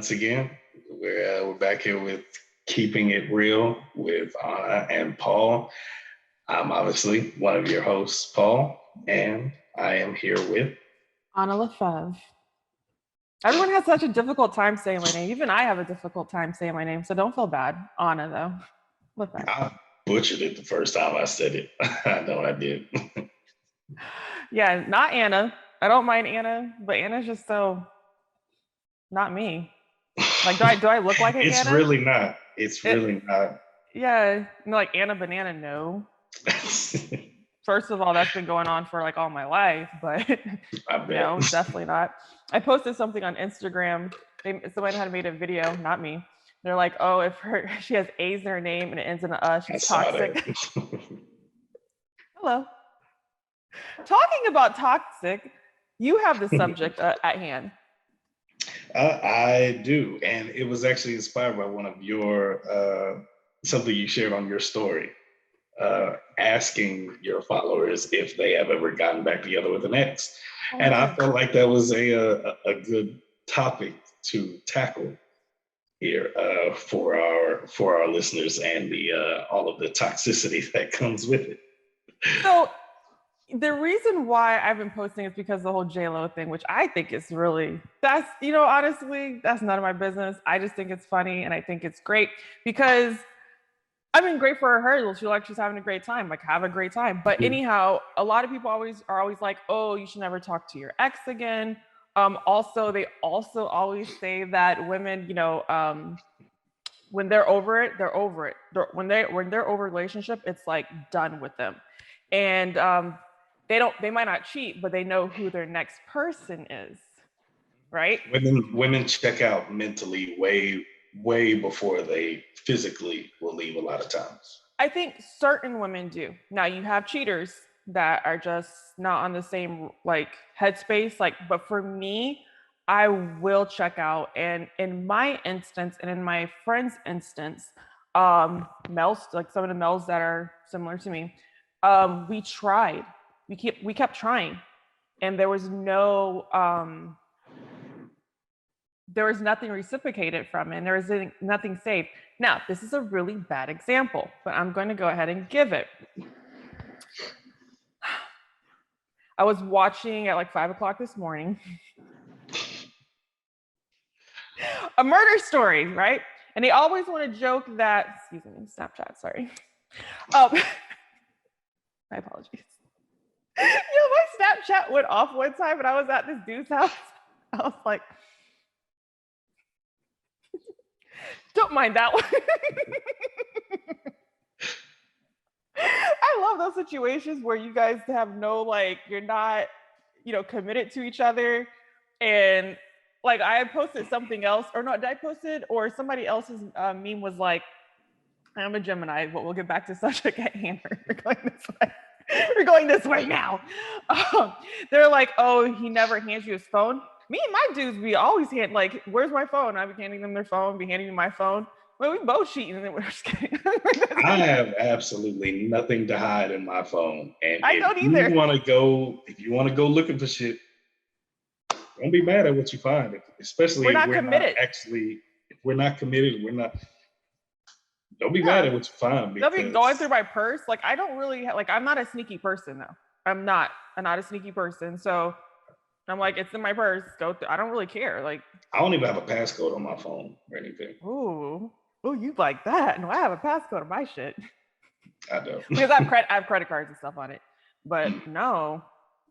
once again. We're back here with Keeping It Real with Ana and Paul. I'm obviously one of your hosts, Paul, and I am here with Ana Lefebvre. Everyone has such a difficult time saying my name. Even I have a difficult time saying my name, so don't feel bad. Ana, though. Lefebvre. I butchered it the first time I said it. I know I did. Yeah, not Anna. I don't mind Anna, but Anna's just so not me. Like, do I look like an It's Anna? really not. It's really not. Yeah, like Anna Banana, no. First of all, that's been going on for like all my life, but no, definitely not. I posted something on Instagram. Someone had made a video, not me. They're like, oh, if she has A's in her name and it ends in a she's toxic. Hello. Talking about toxic, you have the subject at hand. I do, and it was actually inspired by one of your something you shared on your story, asking your followers if they have ever gotten back together with an ex, and I felt like that was a good topic to tackle here for our listeners and the all of the toxicity that comes with it. So the reason why I've been posting is because the whole J-Lo thing, which I think is really, honestly, that's none of my business. I just think it's funny and I think it's great because I mean, great for her. She's having a great time. Like, have a great time. But anyhow, a lot of people are always like, oh, you should never talk to your ex again. Also, they also always say that women, when they're over it, they're over it. When they're over a relationship, it's like done with them. And they might not cheat, but they know who their next person is, right? Women check out mentally way before they physically will leave a lot of times. I think certain women do. Now you have cheaters that are just not on the same like headspace. But for me, I will check out. And in my instance, and in my friend's instance, males, like some of the males that are similar to me, we tried. We kept trying, and there was nothing reciprocated from it, and there was nothing saved. Now, this is a really bad example, but I'm going to go ahead and give it. I was watching at like 5 o'clock this morning a murder story, right? And they always want to joke that, excuse me, Snapchat, sorry. My apologies. My Snapchat went off one time and I was at this dude's house. I was like, don't mind that one. I love those situations where you guys have you're not, committed to each other. And like I posted something else, or no, did I post it? Or somebody else's meme was like, I'm a Gemini, but we'll get back to subject at hand. We're going this way. We're going this way now. They're like, oh, he never hands you his phone. Me and my dudes be always where's my phone? I be handing them their phone, be handing me my phone. Well, we both cheating, and we're just kidding. I have absolutely nothing to hide in my phone, and I don't either. If you want to go looking for shit, don't be mad at what you find. Especially if we're not committed. Don't be mad at what you find. They'll be going through my purse. Like, I don't really I'm not a sneaky person though. I'm not a sneaky person. So I'm like, it's in my purse. Go through. I don't really care. Like, I don't even have a passcode on my phone or anything. Ooh, you like that? No, I have a passcode on my shit. I don't. Because I have credit cards and stuff on it. But no,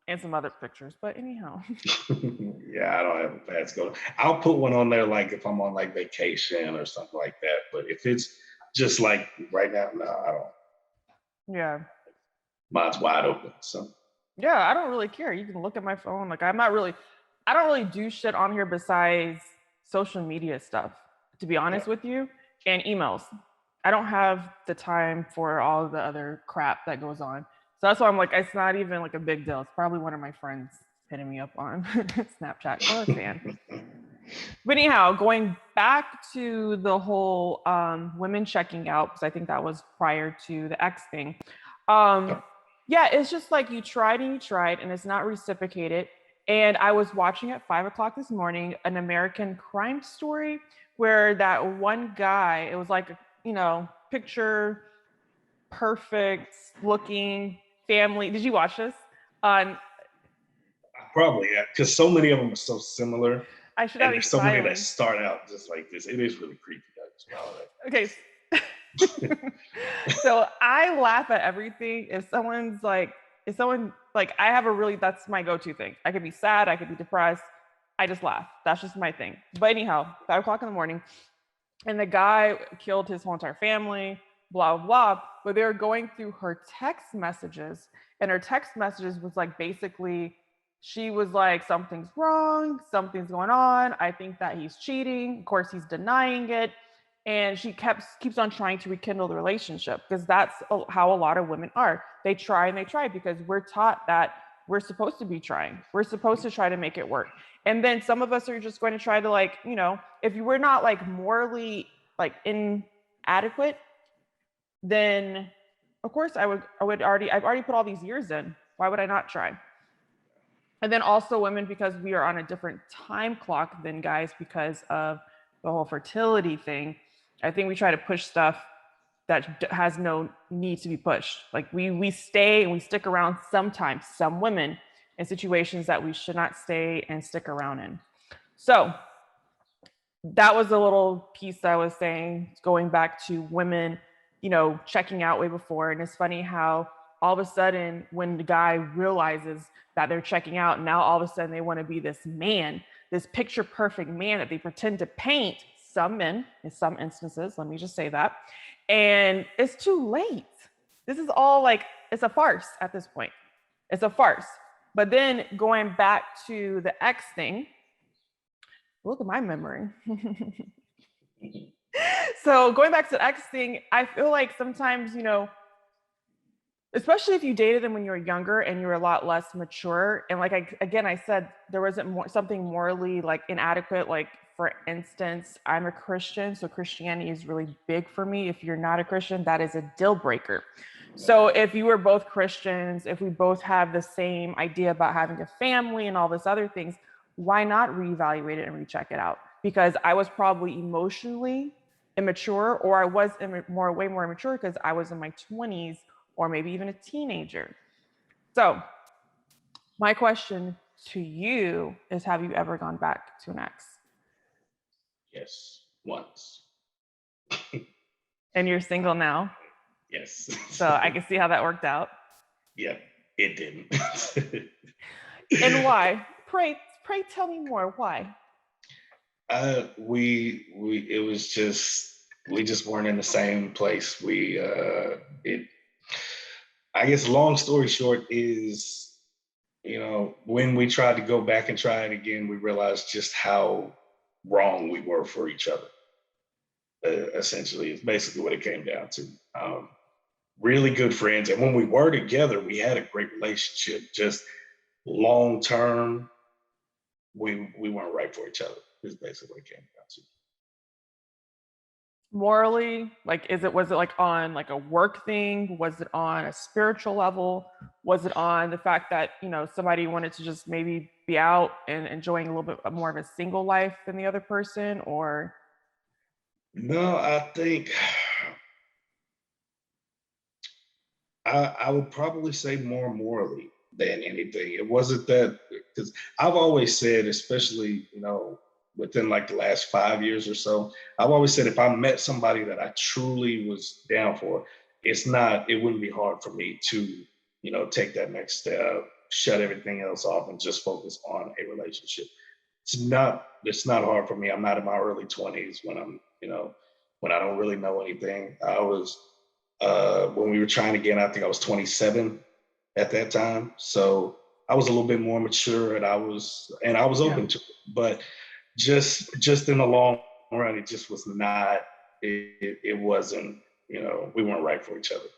and some other pictures. But anyhow. Yeah, I don't have a passcode. I'll put one on there like if I'm on like vacation or something like that. But if it's just like right now, no, I don't. Yeah. Mine's wide open. So yeah, I don't really care. You can look at my phone. Like I don't really do shit on here besides social media stuff, to be honest with you, and emails. I don't have the time for all of the other crap that goes on. So that's why I'm like, it's not even like a big deal. It's probably one of my friends hitting me up on Snapchat or a fan. But anyhow, going back to the whole women checking out, because I think that was prior to the ex thing. Yeah, it's just like you tried and it's not reciprocated. And I was watching at 5 o'clock this morning an American crime story where that one guy, it was like, picture perfect looking family. Did you watch this? Probably, yeah, because so many of them are so similar. I should and have there's so many that smiling. start out just like this. It is really creepy. Okay. So I laugh at everything. If someone like, I have that's my go-to thing. I could be sad, I could be depressed. I just laugh. That's just my thing. But anyhow, 5 o'clock in the morning, and the guy killed his whole entire family, blah, blah, blah. But they were going through her text messages, and her text messages was like basically, she was like, something's wrong, something's going on. I think that he's cheating. Of course, he's denying it. And she keeps on trying to rekindle the relationship, because that's how a lot of women are. They try and they try because we're taught that we're supposed to be trying. We're supposed to try to make it work. And then some of us are just going to try to if you were not like morally like inadequate, then of course I've already put all these years in. Why would I not try? And then also women, because we are on a different time clock than guys because of the whole fertility thing. I think we try to push stuff that has no need to be pushed. Like we stay and we stick around sometimes, some women, in situations that we should not stay and stick around in. So that was a little piece I was saying, going back to women, checking out way before. And it's funny how all of a sudden, when the guy realizes that they're checking out, now all of a sudden they want to be this man, this picture perfect man that they pretend to paint. Some men, in some instances, let me just say that. And it's too late. This is all it's a farce at this point. It's a farce. But then going back to the X thing, look at my memory. So going back to the X thing, I feel like sometimes, especially if you dated them when you were younger and you were a lot less mature. And I said, there wasn't something morally inadequate. Like, for instance, I'm a Christian, so Christianity is really big for me. If you're not a Christian, that is a deal breaker. So if you were both Christians, if we both have the same idea about having a family and all this other things, why not reevaluate it and recheck it out? Because I was probably emotionally immature, or I was way more immature because I was in my 20s or maybe even a teenager. So my question to you is, have you ever gone back to an ex? Yes, once. And you're single now? Yes. So I can see how that worked out. Yeah, it didn't. And why? Pray tell me more. Why? It was just, we just weren't in the same place. I guess long story short is, when we tried to go back and try it again, we realized just how wrong we were for each other. Essentially, it's basically what it came down to. Really good friends. And when we were together, we had a great relationship. Just long term, we weren't right for each other. Is basically what it came down to. Morally, was it on a work thing? Was it on a spiritual level? Was it on the fact that somebody wanted to just maybe be out and enjoying a little bit more of a single life than the other person? Or no, I think I would probably say more morally than anything. It wasn't that, because I've always said, especially within the last 5 years or so, I've always said if I met somebody that I truly was down for, it wouldn't be hard for me to take that next step, shut everything else off, and just focus on a relationship. It's not hard for me. I'm not in my early 20s when when I don't really know anything. I was when we were trying again, I think I was 27 at that time. So I was a little bit more mature, and I was open to it. But just in the long run, it just was not, it wasn't, we weren't right for each other.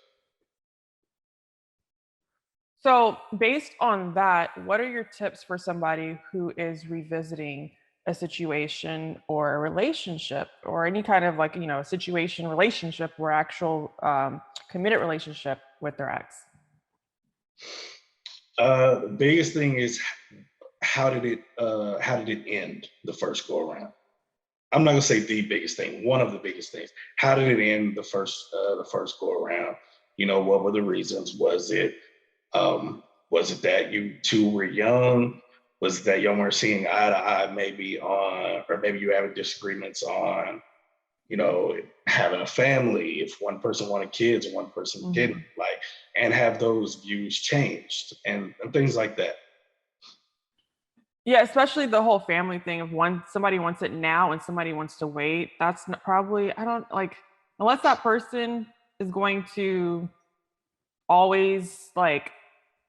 so based on that, what are your tips for somebody who is revisiting a situation or a relationship, or any kind of a situation, relationship, or actual committed relationship with their ex? The biggest thing is how did it end the first go around? I'm not gonna say the biggest thing, one of the biggest things. How did it end the first go around? You know, what were the reasons? Was it that you two were young? Was it that y'all weren't seeing eye to eye maybe on, or maybe you having disagreements on, you know, having a family, if one person wanted kids and one person didn't, like, and have those views changed and things like that. Yeah, especially the whole family thing of somebody wants it now and somebody wants to wait. That's not, probably, I don't like, unless that person is going to always like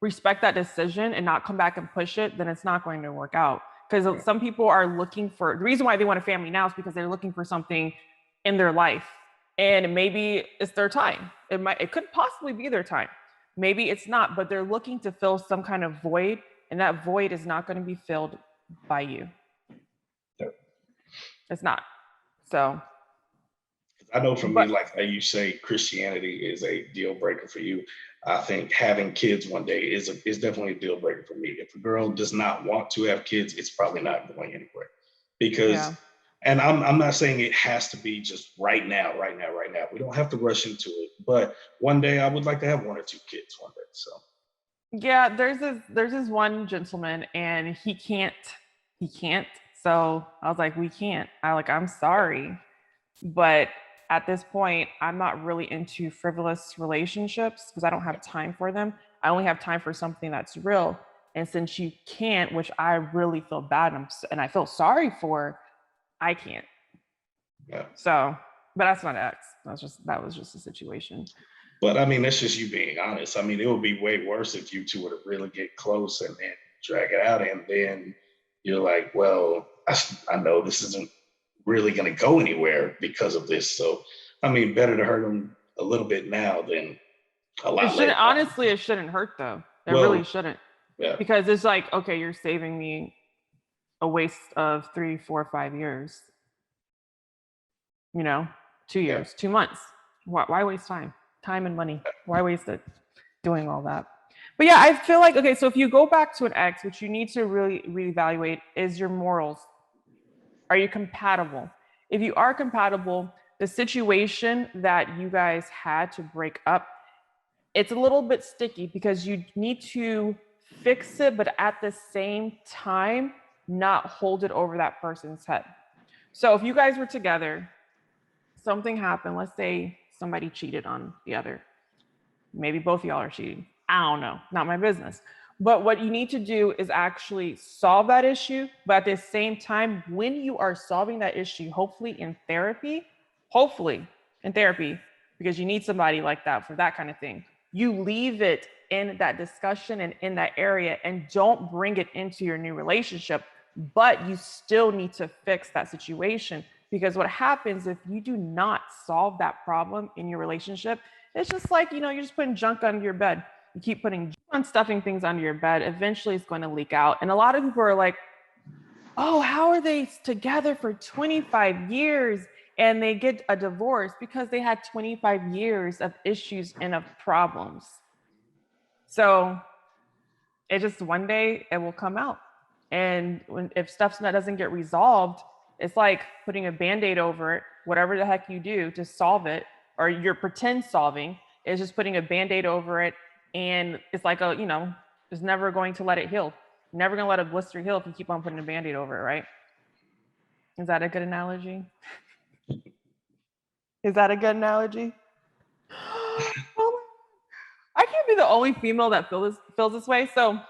respect that decision and not come back and push it, then it's not going to work out. Because some people are looking for, the reason why they want a family now is because they're looking for something in their life. And maybe it's their time. It could possibly be their time. Maybe it's not, but they're looking to fill some kind of void, and that void is not going to be filled by you. It's not. So I know for me, like you say, Christianity is a deal breaker for you. I think having kids one day is definitely a deal breaker for me. If a girl does not want to have kids, it's probably not going anywhere. Because, and I'm not saying it has to be just right now. We don't have to rush into it. But one day I would like to have one or two kids one day. So yeah, there's this one gentleman and he can't. So I was like, we can't. I'm sorry. But at this point, I'm not really into frivolous relationships because I don't have time for them. I only have time for something that's real. And since you can't, which I really feel bad and I feel sorry for, I can't. Yeah. So, but that's not an ex. That was just a situation. But I mean, that's just you being honest. I mean, it would be way worse if you two were to really get close and then drag it out, and then you're like, well, I know this isn't really going to go anywhere because of this. So, I mean, better to hurt them a little bit now than a lot later. Honestly, it shouldn't hurt though. It really shouldn't. Yeah. Because it's like, okay, you're saving me a waste of 3, 4, 5 years. 2 years, 2 months. Why waste time and money? Why waste it doing all that? But yeah, I feel like, okay, so if you go back to an ex, what you need to really reevaluate is your morals. Are you compatible? If you are compatible, the situation that you guys had to break up, it's a little bit sticky because you need to fix it, but at the same time, not hold it over that person's head. So if you guys were together, something happened, let's say somebody cheated on the other. Maybe both of y'all are cheating. I don't know, not my business. But what you need to do is actually solve that issue. But at the same time, when you are solving that issue, hopefully in therapy, because you need somebody like that for that kind of thing, you leave it in that discussion and in that area and don't bring it into your new relationship. But you still need to fix that situation, because what happens if you do not solve that problem in your relationship, it's just like, you're just putting junk under your bed. You keep putting stuffing things under your bed, eventually it's going to leak out. And a lot of people are like, oh, how are they together for 25 years and they get a divorce? Because they had 25 years of issues and of problems. So it just, one day it will come out. And if stuff doesn't get resolved, it's like putting a Band-Aid over it. Whatever the heck you do to solve it, or you're pretend solving, is just putting a Band-Aid over it. And it's like it's never going to let it heal. Never gonna let a blister heal if you keep on putting a Band-Aid over it, right? Is that a good analogy? Is that a good analogy? Oh, I can't be the only female that feels this way. So,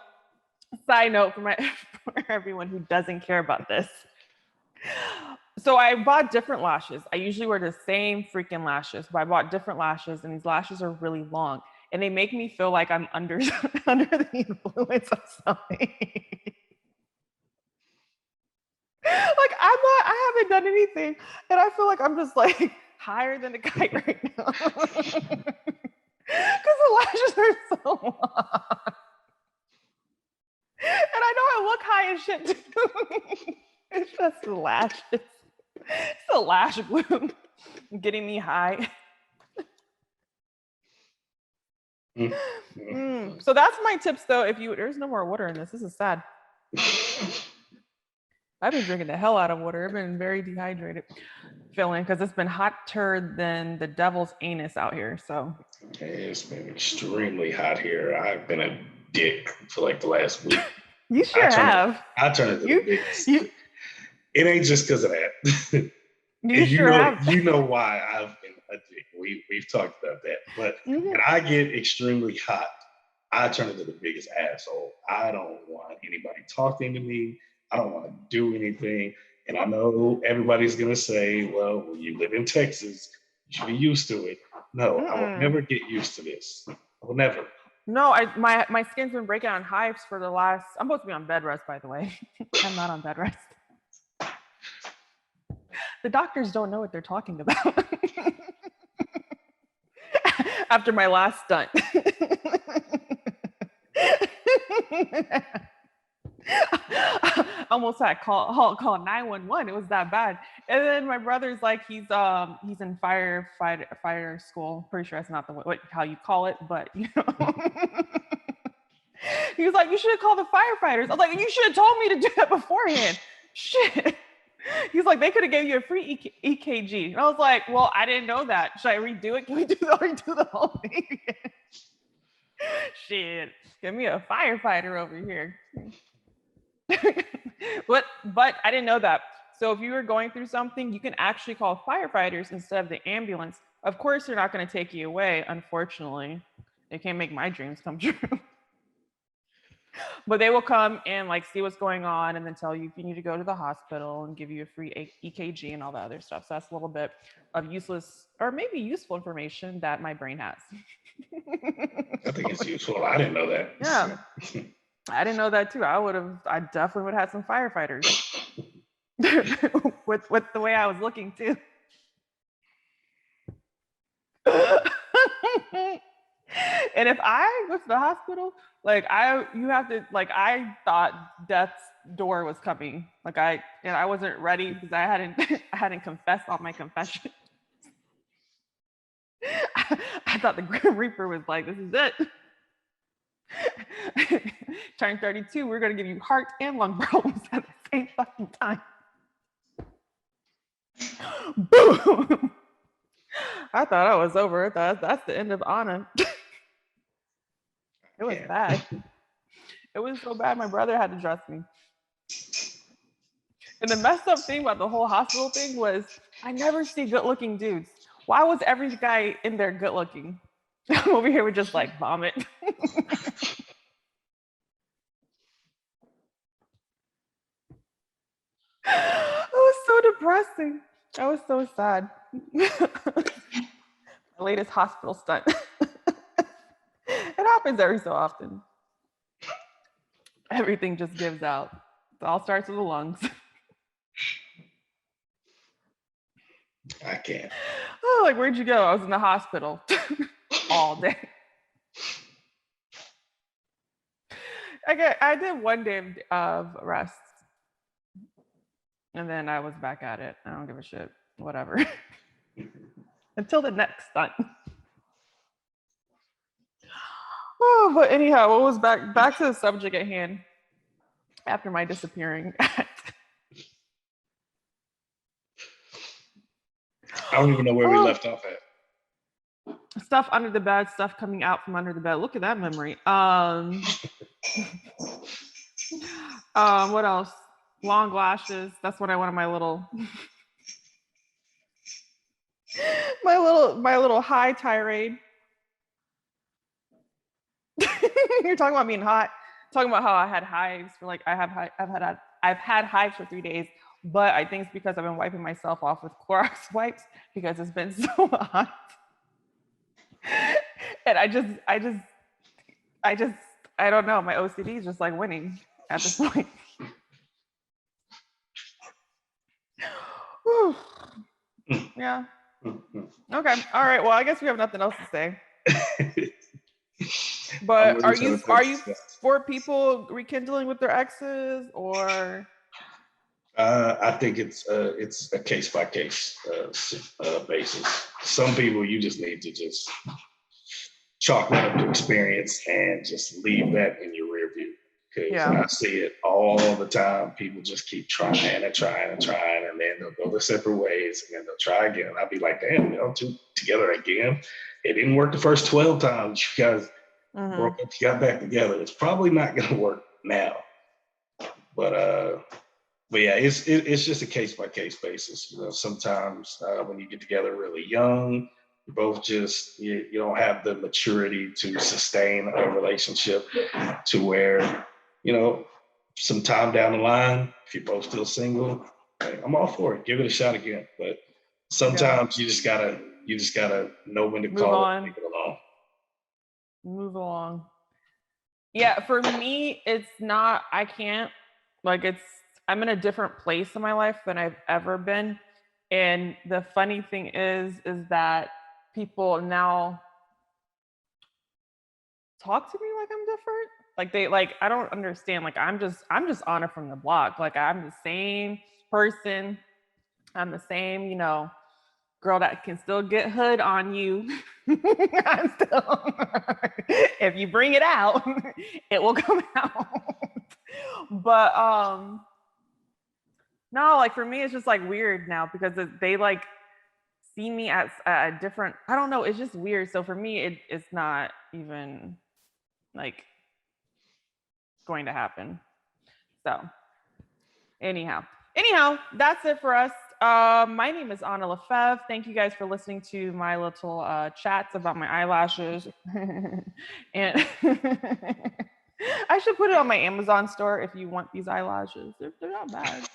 side note for everyone who doesn't care about this. So I bought different lashes. I usually wear the same freaking lashes, but I bought different lashes, and these lashes are really long, and they make me feel like I'm under the influence of something. Like I haven't done anything, and I feel like I'm just like higher than a kite right now because the lashes are so long, and I know I look high as shit too. It's just the lashes. It's the lash glue getting me high. So that's my tips, though. There's no more water in this. This is sad. I've been drinking the hell out of water. I've been very dehydrated feeling because it's been hotter than the devil's anus out here. So It's been extremely hot here. I've been a dick for like the last week. You sure have. I turn it to the biggest. It ain't just because of that. You know why I've been a dick. We've talked about that. But when I get extremely hot, I turn into the biggest asshole. I don't want anybody talking to me. I don't want to do anything. And I know everybody's going to say, well, when you live in Texas, you should be used to it. No, I will never get used to this. I will never. No, my skin's been breaking out in hives for the last, I'm supposed to be on bed rest, by the way. I'm not on bed rest. The doctors don't know what they're talking about. After my last stunt. Almost had call 911. It was that bad. And then my brother's like, he's in fire school. Pretty sure that's not how you call it, but you know. He was like, you should have called the firefighters. I was like, you should have told me to do that beforehand. Shit. He's like, they could have gave you a free EKG. And I was like, well, I didn't know that. Should I redo it? Can we redo the whole thing again? Shit, give me a firefighter over here. But I didn't know that. So if you were going through something, you can actually call firefighters instead of the ambulance. Of course, they're not going to take you away, unfortunately. They can't make my dreams come true. But they will come and like see what's going on and then tell you if you need to go to the hospital and give you a free EKG and all that other stuff. So that's a little bit of useless or maybe useful information that my brain has. I think it's useful. I didn't know that. Yeah. I didn't know that too. I definitely would have had some firefighters with the way I was looking too. And if I go to the hospital, I thought death's door was coming. I wasn't ready because I hadn't confessed all my confession. I thought the Grim Reaper was like, this is it. Turn 32, we're gonna give you heart and lung problems at the same fucking time. Boom. I thought I was over. That's the end of Ana. It was bad. It was so bad my brother had to dress me. And the messed up thing about the whole hospital thing was I never see good-looking dudes. Why was every guy in there good-looking? Over here, we just like vomit. It was so depressing. I was so sad. My latest hospital stunt. It happens every so often. Everything just gives out. It all starts with the lungs. I can't. Oh, like, where'd you go? I was in the hospital all day. I did one day of rest. And then I was back at it. I don't give a shit. Whatever. Until the next stunt. Oh, but anyhow, what was back to the subject at hand after my disappearing act. I don't even know where we left off at. Stuff under the bed, stuff coming out from under the bed. Look at that memory. What else? Long lashes. That's what I wanted my little my little high tirade. You're talking about being hot. Talking about how I had hives for like I've had hives for 3 days, but I think it's because I've been wiping myself off with Clorox wipes because it's been so hot. And I don't know. My OCD is just like winning at this point. Yeah. Okay. All right. Well, I guess we have nothing else to say. But are you for people rekindling with their exes, or? I think it's a case by case basis. Some people you just need to just chalk that up to experience and just leave that in your rear view. Because I see it all the time. People just keep trying and trying and trying, and then they'll go their separate ways, and then they'll try again. I'll be like, damn, together again. It didn't work the first 12 times. You guys broke up, you got back together. It's probably not going to work now. But yeah, it's just a case by case basis. Sometimes when you get together really young, you both just you don't have the maturity to sustain a relationship to where some time down the line, if you're both still single, I'm all for it. Give it a shot again. But sometimes you just gotta know when to call it and leave it alone. Move along. Yeah, for me, it's not. I can't. I'm in a different place in my life than I've ever been. And the funny thing is that people now talk to me like I'm different. I don't understand. I'm just Anna from the block. I'm the same person. I'm the same, girl that can still get hood on you. I'm still, if you bring it out, it will come out. But no, for me, it's just weird now because they see me as a different, I don't know, it's just weird. So for me, it's not even going to happen. So anyhow, that's it for us. My name is Ana Lefebvre. Thank you guys for listening to my little chats about my eyelashes. And I should put it on my Amazon store if you want these eyelashes. They're not bad,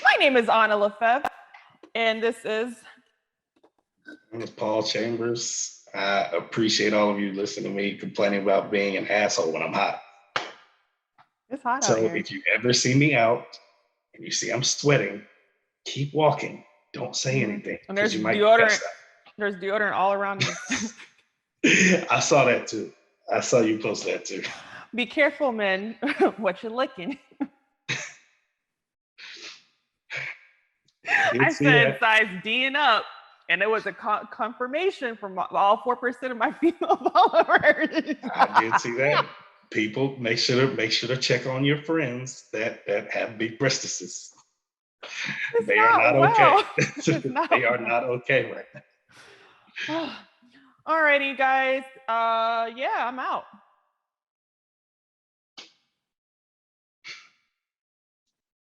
My name is Ana Lefebvre, and this is Paul Chambers. I appreciate all of you listening to me complaining about being an asshole when I'm hot. It's hot out here. So if you ever see me out and you see I'm sweating, keep walking. Don't say anything. And there's deodorant. There's deodorant all around you. I saw that too. I saw you post that too. Be careful, men, what you're licking. I said size D and up, and it was a confirmation from all 4% of my female followers. I did see that. People, make sure to check on your friends that have big breastises. They are not okay. They are not okay right now. All righty, guys. Yeah, I'm out.